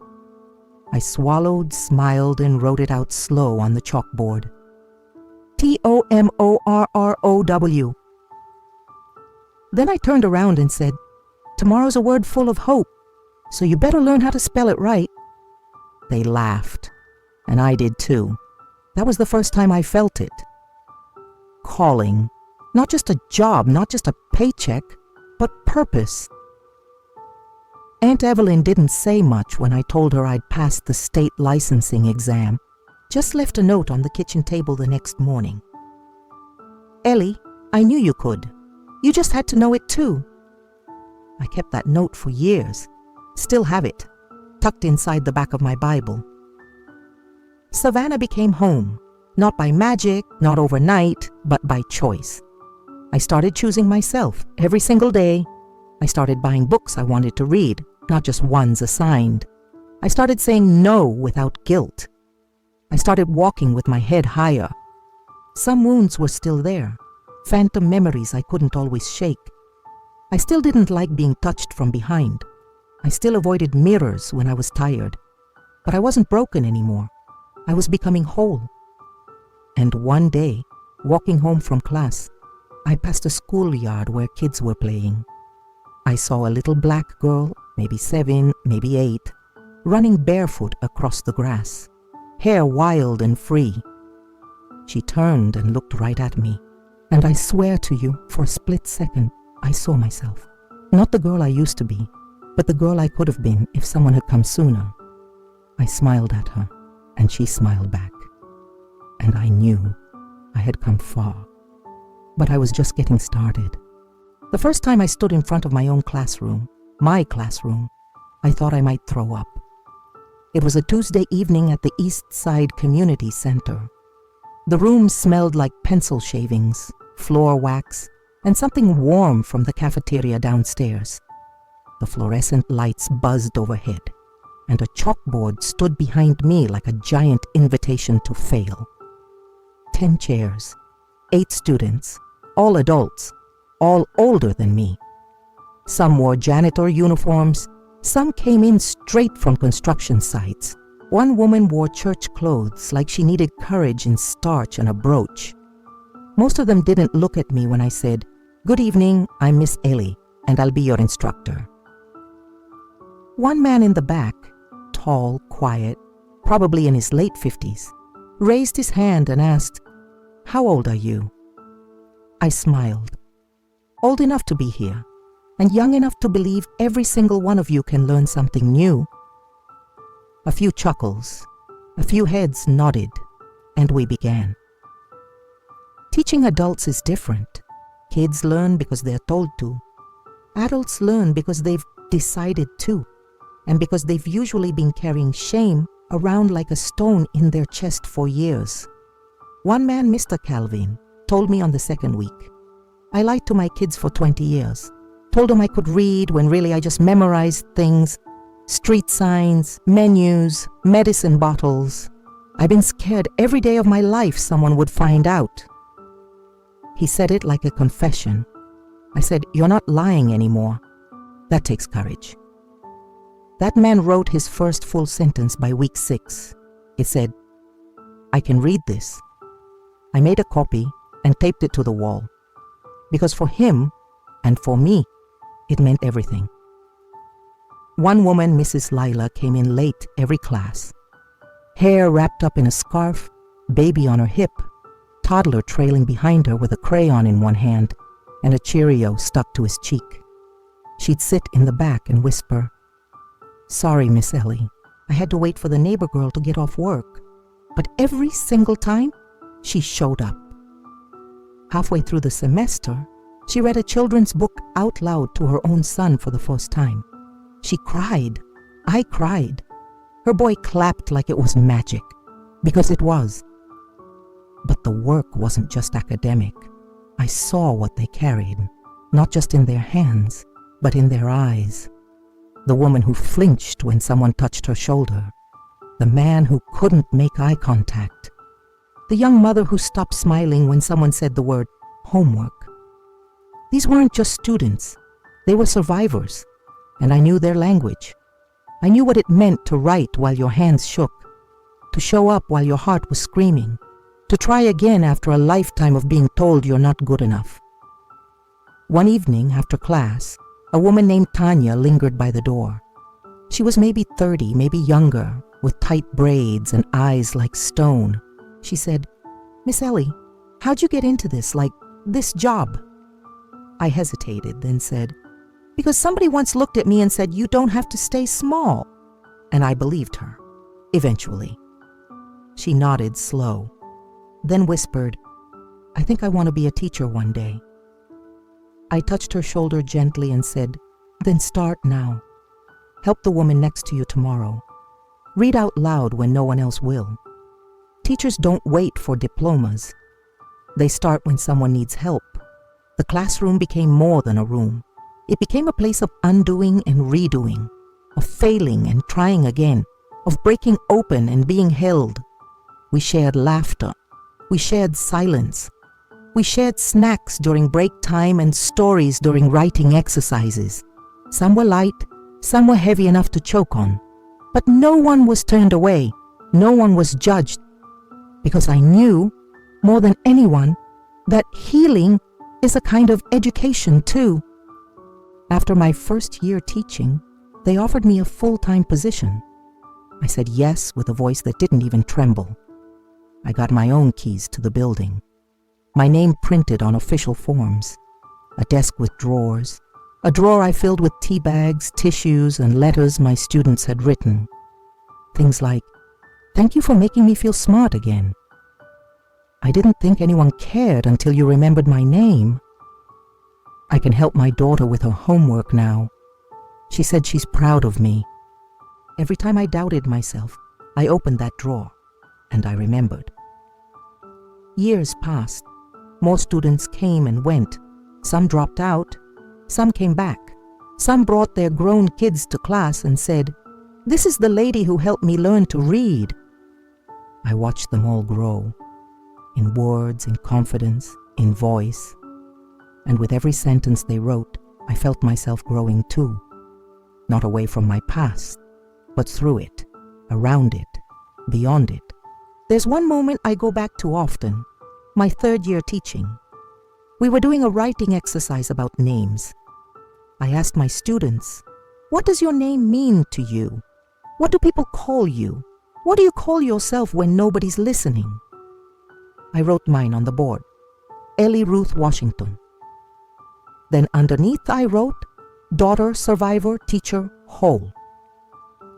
I swallowed, smiled, and wrote it out slow on the chalkboard. "Tomorrow." Then I turned around and said, "Tomorrow's a word full of hope, so you better learn how to spell it right." They laughed, and I did too. That was the first time I felt it. Calling, not just a job, not just a paycheck, but purpose. Aunt Evelyn didn't say much when I told her I'd passed the state licensing exam, just left a note on the kitchen table the next morning. "Ellie, I knew you could. You just had to know it too." I kept that note for years, still have it, tucked inside the back of my Bible. Savannah became home, not by magic, not overnight, but by choice. I started choosing myself every single day. I started buying books I wanted to read, not just ones assigned. I started saying no without guilt. I started walking with my head higher. Some wounds were still there, phantom memories I couldn't always shake. I still didn't like being touched from behind. I still avoided mirrors when I was tired. But I wasn't broken anymore. I was becoming whole. And one day, walking home from class, I passed a schoolyard where kids were playing. I saw a little black girl, maybe 7, maybe 8, running barefoot across the grass, hair wild and free. She turned and looked right at me, and I swear to you, for a split second, I saw myself. Not the girl I used to be, but the girl I could have been if someone had come sooner. I smiled at her, and she smiled back. And I knew I had come far, but I was just getting started. The first time I stood in front of my own classroom, my classroom, I thought I might throw up. It was a Tuesday evening at the East Side Community Center. The room smelled like pencil shavings, floor wax, and something warm from the cafeteria downstairs. The fluorescent lights buzzed overhead, and a chalkboard stood behind me like a giant invitation to fail. 10 chairs, 8 students, all adults, all older than me. Some wore janitor uniforms, some came in straight from construction sites. One woman wore church clothes like she needed courage and starch and a brooch. Most of them didn't look at me when I said, "Good evening, I'm Miss Ellie, and I'll be your instructor." One man in the back, tall, quiet, probably in his late 50s, raised his hand and asked, "How old are you?" I smiled. "Old enough to be here, and young enough to believe every single one of you can learn something new." A few chuckles, a few heads nodded, and we began. Teaching adults is different. Kids learn because they're told to. Adults learn because they've decided to, and because they've usually been carrying shame around like a stone in their chest for years. One man, Mr. Calvin, told me on the second week, I lied to my kids for 20 years. Told them I could read when really I just memorized things, street signs, menus, medicine bottles. I've been scared every day of my life someone would find out. He said it like a confession. I said, you're not lying anymore. That takes courage. That man wrote his first full sentence by week 6. It said, I can read this. I made a copy and taped it to the wall. Because for him, and for me, it meant everything. One woman, Mrs. Lila, came in late every class. Hair wrapped up in a scarf, baby on her hip, toddler trailing behind her with a crayon in one hand and a Cheerio stuck to his cheek. She'd sit in the back and whisper, Sorry, Miss Ellie, I had to wait for the neighbor girl to get off work. But every single time, she showed up. Halfway through the semester, she read a children's book out loud to her own son for the first time. She cried. I cried. Her boy clapped like it was magic, because it was. But the work wasn't just academic. I saw what they carried, not just in their hands, but in their eyes. The woman who flinched when someone touched her shoulder. The man who couldn't make eye contact. The young mother who stopped smiling when someone said the word homework. These weren't just students. They were survivors, and I knew their language. I knew what it meant to write while your hands shook, to show up while your heart was screaming, to try again after a lifetime of being told you're not good enough. One evening after class, a woman named Tanya lingered by the door. She was maybe 30, maybe younger, with tight braids and eyes like stone. She said, Miss Ellie, how'd you get into this job? I hesitated, then said, because somebody once looked at me and said, you don't have to stay small. And I believed her, eventually. She nodded slow, then whispered, I think I want to be a teacher one day. I touched her shoulder gently and said, then start now. Help the woman next to you tomorrow. Read out loud when no one else will. Teachers don't wait for diplomas. They start when someone needs help. The classroom became more than a room. It became a place of undoing and redoing, of failing and trying again, of breaking open and being held. We shared laughter. We shared silence. We shared snacks during break time and stories during writing exercises. Some were light, some were heavy enough to choke on. But no one was turned away. No one was judged. Because I knew, more than anyone, that healing is a kind of education too. After my first year teaching, they offered me a full-time position. I said yes with a voice that didn't even tremble. I got my own keys to the building. My name printed on official forms. A desk with drawers. A drawer I filled with tea bags, tissues, and letters my students had written. Things like, thank you for making me feel smart again. I didn't think anyone cared until you remembered my name. I can help my daughter with her homework now. She said she's proud of me. Every time I doubted myself, I opened that drawer, and I remembered. Years passed. More students came and went. Some dropped out. Some came back. Some brought their grown kids to class and said, this is the lady who helped me learn to read. I watched them all grow, in words, in confidence, in voice. And with every sentence they wrote, I felt myself growing too. Not away from my past, but through it, around it, beyond it. There's one moment I go back to often, my third year teaching. We were doing a writing exercise about names. I asked my students, what does your name mean to you? What do people call you? What do you call yourself when nobody's listening? I wrote mine on the board, Ellie Ruth Washington. Then underneath I wrote, daughter, survivor, teacher, whole.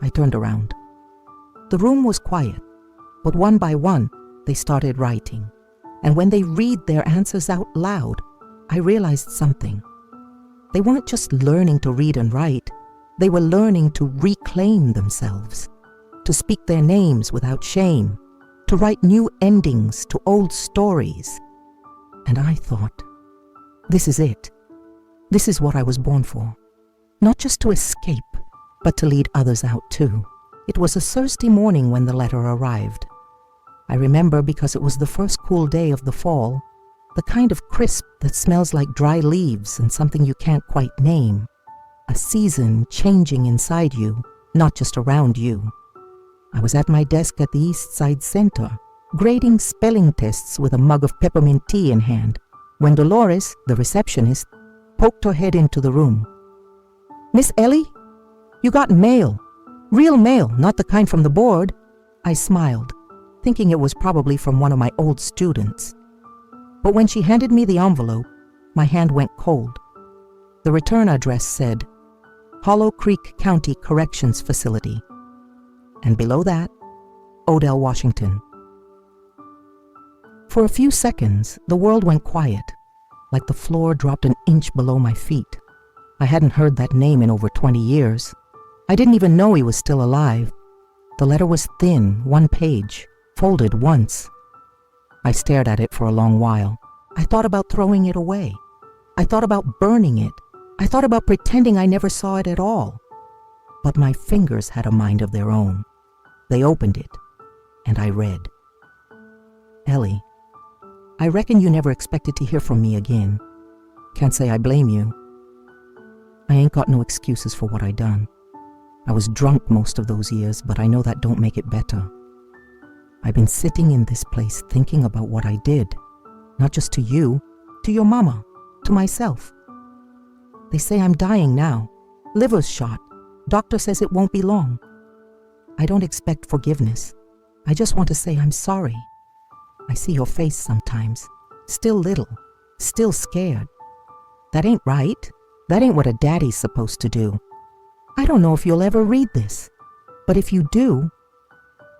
I turned around. The room was quiet, but one by one, they started writing. And when they read their answers out loud, I realized something. They weren't just learning to read and write, they were learning to reclaim themselves, to speak their names without shame, to write new endings to old stories. And I thought, this is it. This is what I was born for. Not just to escape, but to lead others out too. It was a Thursday morning when the letter arrived. I remember because it was the first cool day of the fall, the kind of crisp that smells like dry leaves and something you can't quite name. A season changing inside you, not just around you. I was at my desk at the East Side Center, grading spelling tests with a mug of peppermint tea in hand, when Dolores, the receptionist, poked her head into the room. "Miss Ellie, you got mail. Real mail, not the kind from the board." I smiled, thinking it was probably from one of my old students. But when she handed me the envelope, my hand went cold. The return address said, Hollow Creek County Corrections Facility. And below that, Odell, Washington. For a few seconds, the world went quiet, like the floor dropped an inch below my feet. I hadn't heard that name in over 20 years. I didn't even know he was still alive. The letter was thin, one page, folded once. I stared at it for a long while. I thought about throwing it away. I thought about burning it. I thought about pretending I never saw it at all. But my fingers had a mind of their own. They opened it, and I read. Ellie, I reckon you never expected to hear from me again. Can't say I blame you. I ain't got no excuses for what I done. I was drunk most of those years, but I know that don't make it better. I've been sitting in this place thinking about what I did, not just to you, to your mama, to myself. They say I'm dying now, liver's shot. Doctor says it won't be long. I don't expect forgiveness. I just want to say I'm sorry. I see your face sometimes, still little, still scared. That ain't right. That ain't what a daddy's supposed to do. I don't know if you'll ever read this, but if you do,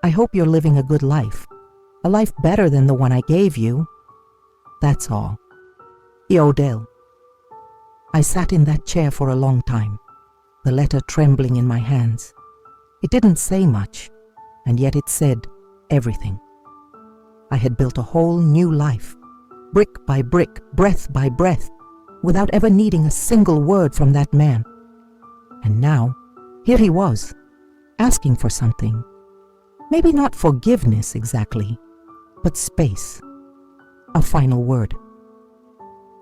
I hope you're living a good life, a life better than the one I gave you. That's all. Odell. I sat in that chair for a long time, the letter trembling in my hands. It didn't say much, and yet it said everything. I had built a whole new life, brick by brick, breath by breath, without ever needing a single word from that man. And now, here he was, asking for something. Maybe not forgiveness exactly, but space. A final word.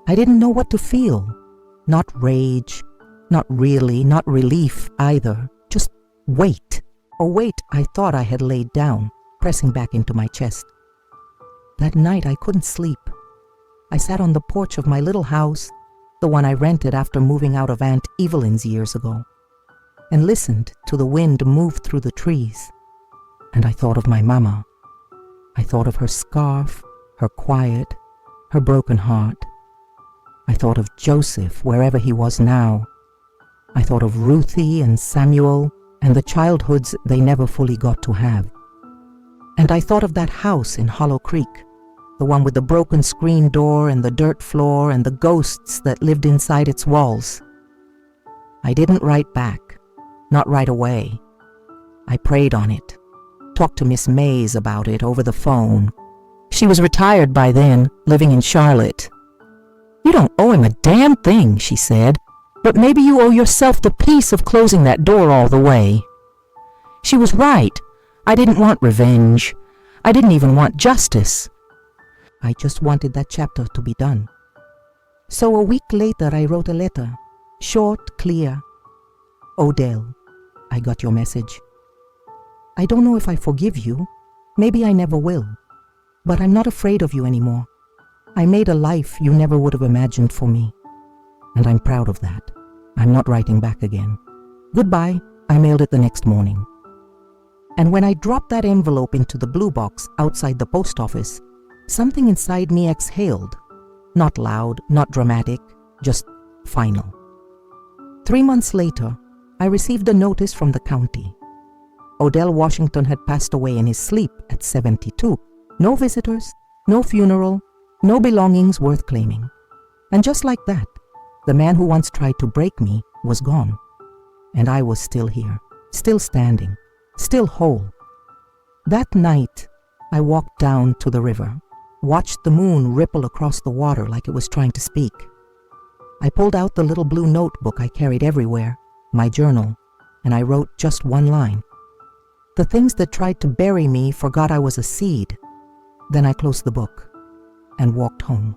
I didn't know what to feel. Not rage, not really, not relief either. Just weight. A weight I thought I had laid down, pressing back into my chest. That night I couldn't sleep. I sat on the porch of my little house, the one I rented after moving out of Aunt Evelyn's years ago, and listened to the wind move through the trees. And I thought of my mama. I thought of her scarf, her quiet, her broken heart. I thought of Joseph, wherever he was now. I thought of Ruthie and Samuel and the childhoods they never fully got to have. And I thought of that house in Hollow Creek, the one with the broken screen door and the dirt floor and the ghosts that lived inside its walls. I didn't write back, not right away. I prayed on it, talked to Miss Mays about it over the phone. She was retired by then, living in Charlotte. "You don't owe him a damn thing," she said, "but maybe you owe yourself the peace of closing that door all the way." She was right. I didn't want revenge. I didn't even want justice. I just wanted that chapter to be done. So a week later I wrote a letter, short, clear. Odell, I got your message. I don't know if I forgive you. Maybe I never will. But I'm not afraid of you anymore. I made a life you never would have imagined for me. And I'm proud of that. I'm not writing back again. Goodbye. I mailed it the next morning. And when I dropped that envelope into the blue box outside the post office, something inside me exhaled. Not loud, not dramatic, just final. 3 months later, I received a notice from the county. Odell Washington had passed away in his sleep at 72. No visitors, no funeral, no belongings worth claiming. And just like that, the man who once tried to break me was gone. And I was still here, still standing, still whole. That night, I walked down to the river, watched the moon ripple across the water like it was trying to speak. I pulled out the little blue notebook I carried everywhere, my journal, and I wrote just one line. The things that tried to bury me forgot I was a seed. Then I closed the book and walked home,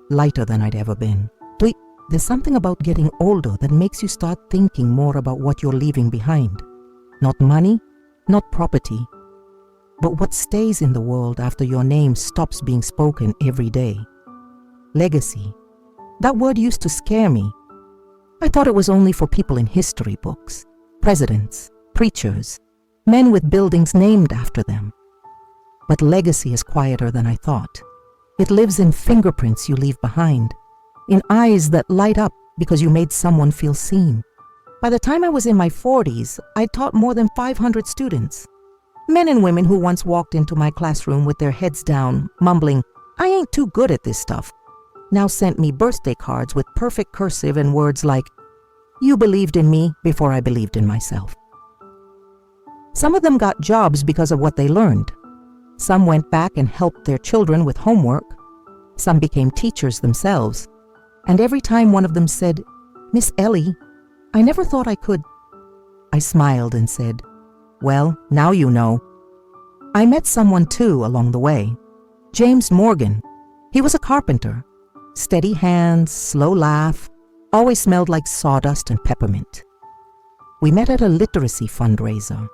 lighter than I'd ever been. There's something about getting older that makes you start thinking more about what you're leaving behind. Not money, not property, but what stays in the world after your name stops being spoken every day. Legacy. That word used to scare me. I thought it was only for people in history books, presidents, preachers, men with buildings named after them. But legacy is quieter than I thought. It lives in fingerprints you leave behind, in eyes that light up because you made someone feel seen. By the time I was in my 40s, I'd taught more than 500 students. Men and women who once walked into my classroom with their heads down, mumbling, "I ain't too good at this stuff," now sent me birthday cards with perfect cursive and words like, "You believed in me before I believed in myself." Some of them got jobs because of what they learned. Some went back and helped their children with homework. Some became teachers themselves. And every time one of them said, "Miss Ellie, I never thought I could," I smiled and said, "Well, now you know." I met someone too along the way. James Morgan. He was a carpenter. Steady hands, slow laugh, always smelled like sawdust and peppermint. We met at a literacy fundraiser.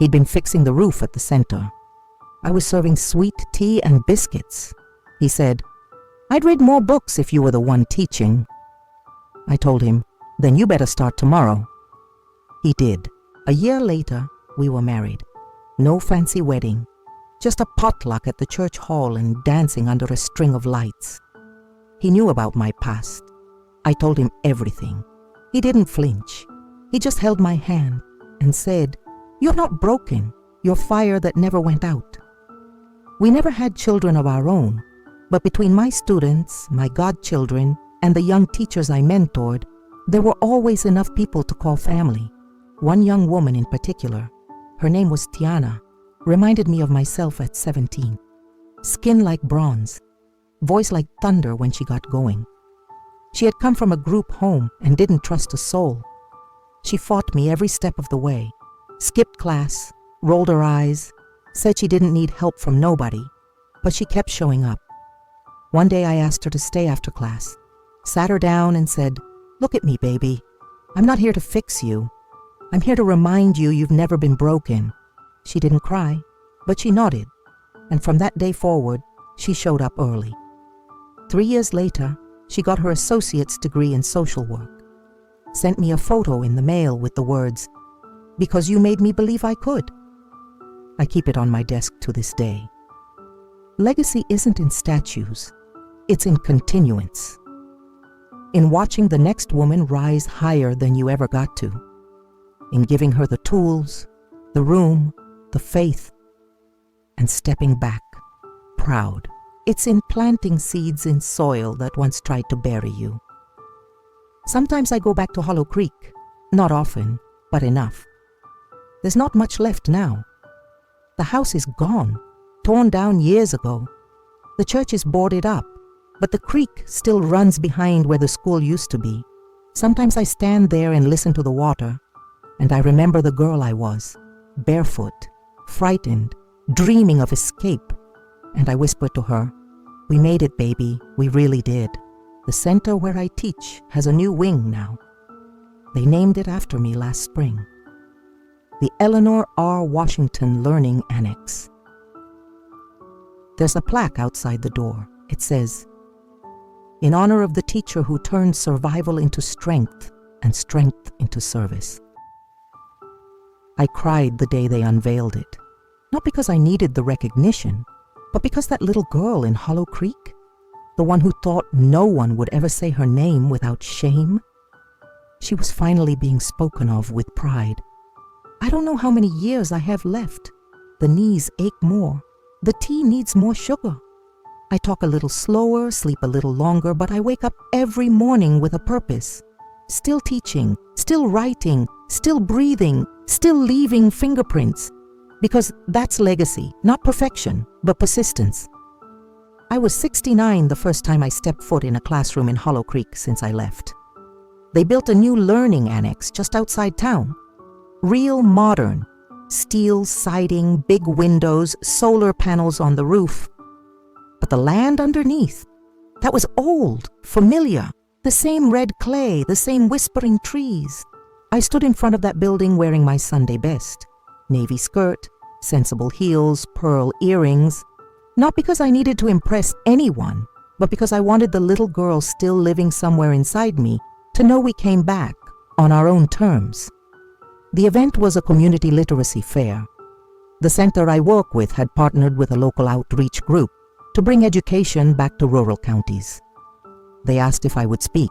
He'd been fixing the roof at the center. I was serving sweet tea and biscuits. He said, "I'd read more books if you were the one teaching." I told him, "Then you better start tomorrow." He did. A year later, we were married. No fancy wedding, just a potluck at the church hall and dancing under a string of lights. He knew about my past. I told him everything. He didn't flinch. He just held my hand and said, "You're not broken. You're fire that never went out." We never had children of our own, but between my students, my godchildren, and the young teachers I mentored, there were always enough people to call family. One young woman in particular, her name was Tiana, reminded me of myself at 17. Skin like bronze, voice like thunder when she got going. She had come from a group home and didn't trust a soul. She fought me every step of the way, skipped class, rolled her eyes, said she didn't need help from nobody, but she kept showing up. One day I asked her to stay after class, sat her down and said, "Look at me, baby. I'm not here to fix you. I'm here to remind you you've never been broken." She didn't cry, but she nodded, and from that day forward, she showed up early. 3 years later, she got her associate's degree in social work, sent me a photo in the mail with the words, "Because you made me believe I could." I keep it on my desk to this day. Legacy isn't in statues, it's in continuance. In watching the next woman rise higher than you ever got to. In giving her the tools, the room, the faith, and stepping back, proud. It's in planting seeds in soil that once tried to bury you. Sometimes I go back to Hollow Creek, not often, but enough. There's not much left now. The house is gone, torn down years ago. The church is boarded up, but the creek still runs behind where the school used to be. Sometimes I stand there and listen to the water, and I remember the girl I was, barefoot, frightened, dreaming of escape, and I whispered to her, "We made it, baby, we really did. The center where I teach has a new wing now." They named it after me last spring. The Eleanor R. Washington Learning Annex. There's a plaque outside the door. It says, "In honor of the teacher who turned survival into strength and strength into service." I cried the day they unveiled it, not because I needed the recognition, but because that little girl in Hollow Creek, the one who thought no one would ever say her name without shame, she was finally being spoken of with pride. I don't know how many years I have left. The knees ache more. The tea needs more sugar. I talk a little slower, sleep a little longer, but I wake up every morning with a purpose. Still teaching, still writing, still breathing, still leaving fingerprints. Because that's legacy, not perfection, but persistence. I was 69 the first time I stepped foot in a classroom in Hollow Creek since I left. They built a new learning annex just outside town. Real modern. Steel siding, big windows, solar panels on the roof. But the land underneath, that was old, familiar. The same red clay, the same whispering trees. I stood in front of that building wearing my Sunday best. Navy skirt, sensible heels, pearl earrings. Not because I needed to impress anyone, but because I wanted the little girl still living somewhere inside me to know we came back on our own terms. The event was a community literacy fair. The center I work with had partnered with a local outreach group to bring education back to rural counties. They asked if I would speak.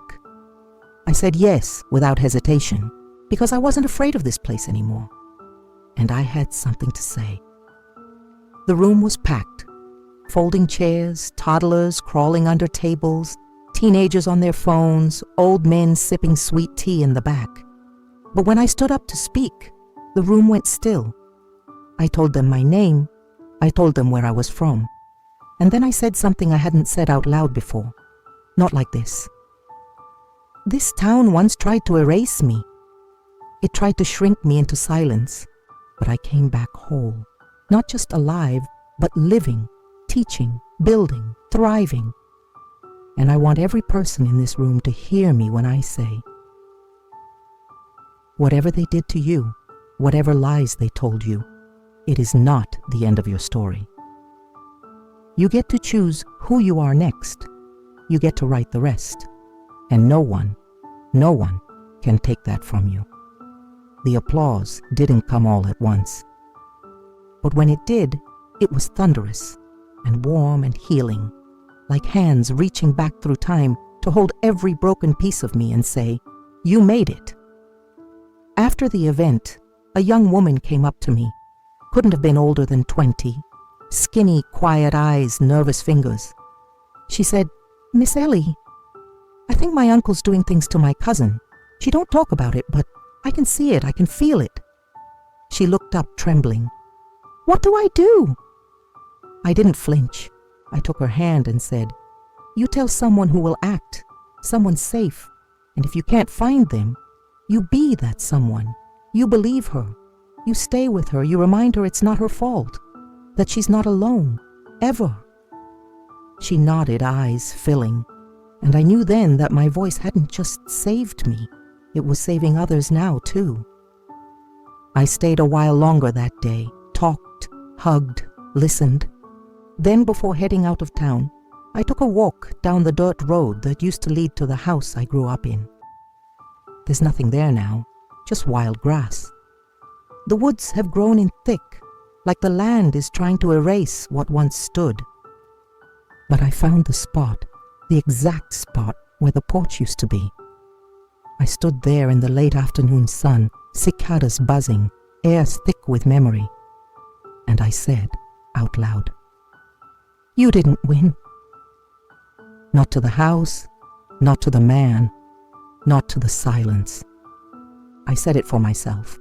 I said yes without hesitation because I wasn't afraid of this place anymore. And I had something to say. The room was packed. Folding chairs, toddlers crawling under tables, teenagers on their phones, old men sipping sweet tea in the back. But when I stood up to speak, the room went still. I told them my name. I told them where I was from. And then I said something I hadn't said out loud before. Not like this. This town once tried to erase me. It tried to shrink me into silence. But I came back whole. Not just alive, but living, teaching, building, thriving. And I want every person in this room to hear me when I say, whatever they did to you, whatever lies they told you, it is not the end of your story. You get to choose who you are next. You get to write the rest. And no one can take that from you. The applause didn't come all at once. But when it did, it was thunderous and warm and healing, like hands reaching back through time to hold every broken piece of me and say, you made it. After the event, a young woman came up to me. Couldn't have been older than 20. Skinny, quiet eyes, nervous fingers. She said, Miss Ellie, I think my uncle's doing things to my cousin. She don't talk about it, but I can see it, I can feel it. She looked up, trembling. What do I do? I didn't flinch. I took her hand and said, you tell someone who will act, someone safe, and if you can't find them, you be that someone. You believe her. You stay with her. You remind her it's not her fault, that she's not alone, ever. She nodded, eyes filling, and I knew then that my voice hadn't just saved me. It was saving others now, too. I stayed a while longer that day, talked, hugged, listened. Then, before heading out of town, I took a walk down the dirt road that used to lead to the house I grew up in. There's nothing there now, just wild grass. The woods have grown in thick, like the land is trying to erase what once stood. But I found the spot, the exact spot where the porch used to be. I stood there in the late afternoon sun, cicadas buzzing, air thick with memory. And I said, out loud, you didn't win. Not to the house, not to the man, not to the silence. I said it for myself,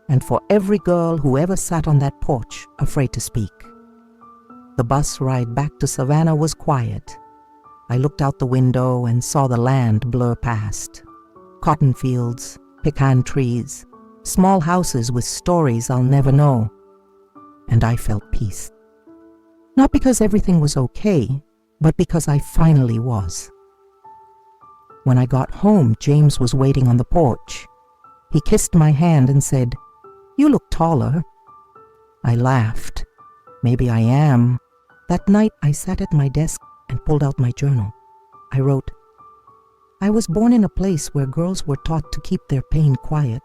and for every girl who ever sat on that porch afraid to speak. The bus ride back to Savannah was quiet. I looked out the window and saw the land blur past. Cotton fields, pecan trees, small houses with stories I'll never know. And I felt peace. Not because everything was okay, but because I finally was. When I got home, James was waiting on the porch. He kissed my hand and said, you look taller. I laughed. Maybe I am. That night I sat at my desk and pulled out my journal. I wrote, I was born in a place where girls were taught to keep their pain quiet.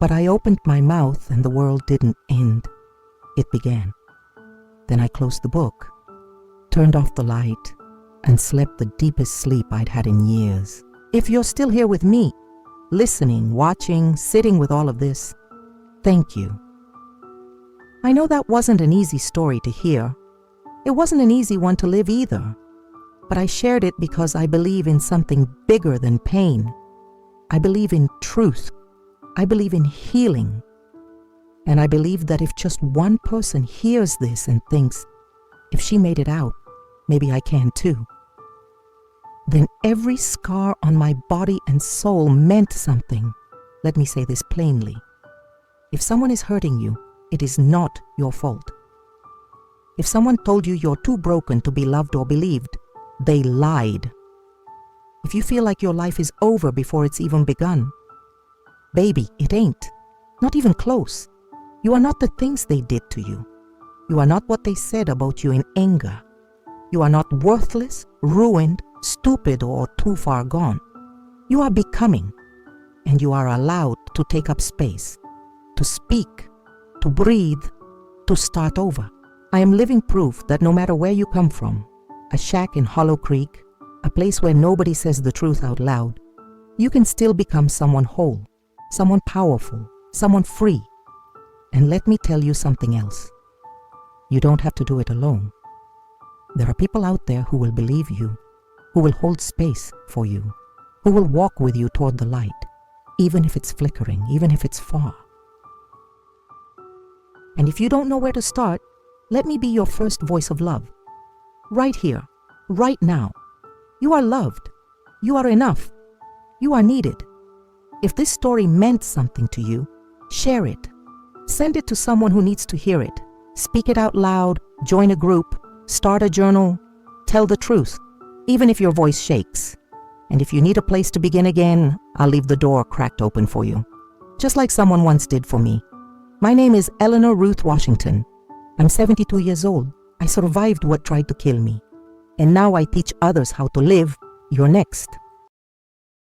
But I opened my mouth and the world didn't end. It began. Then I closed the book, turned off the light, and slept the deepest sleep I'd had in years. If you're still here with me, listening, watching, sitting with all of this, Thank you. I know that wasn't an easy story to hear. It wasn't an easy one to live either. But I shared it because I believe in something bigger than pain. I believe in truth. I believe in healing. And I believe that if just one person hears this and thinks, if she made it out, maybe I can too, then every scar on my body and soul meant something. Let me say this plainly. If someone is hurting you, it is not your fault. If someone told you you're too broken to be loved or believed, they lied. If you feel like your life is over before it's even begun, baby, it ain't. Not even close. You are not the things they did to you. You are not what they said about you in anger. You are not worthless, ruined, stupid, or too far gone. You are becoming, and you are allowed to take up space, to speak, to breathe, to start over. I am living proof that no matter where you come from, a shack in Hollow Creek, a place where nobody says the truth out loud, you can still become someone whole, someone powerful, someone free. And let me tell you something else. You don't have to do it alone. There are people out there who will believe you, who will hold space for you, who will walk with you toward the light, even if it's flickering, even if it's far. And if you don't know where to start, let me be your first voice of love. Right here, right now. You are loved. You are enough. You are needed. If this story meant something to you, share it. Send it to someone who needs to hear it. Speak it out loud, join a group, start a journal. Tell the truth, even if your voice shakes. And if you need a place to begin again, I'll leave the door cracked open for you. Just like someone once did for me. My name is Eleanor Ruth Washington. I'm 72 years old. I survived what tried to kill me. And now I teach others how to live. You're next.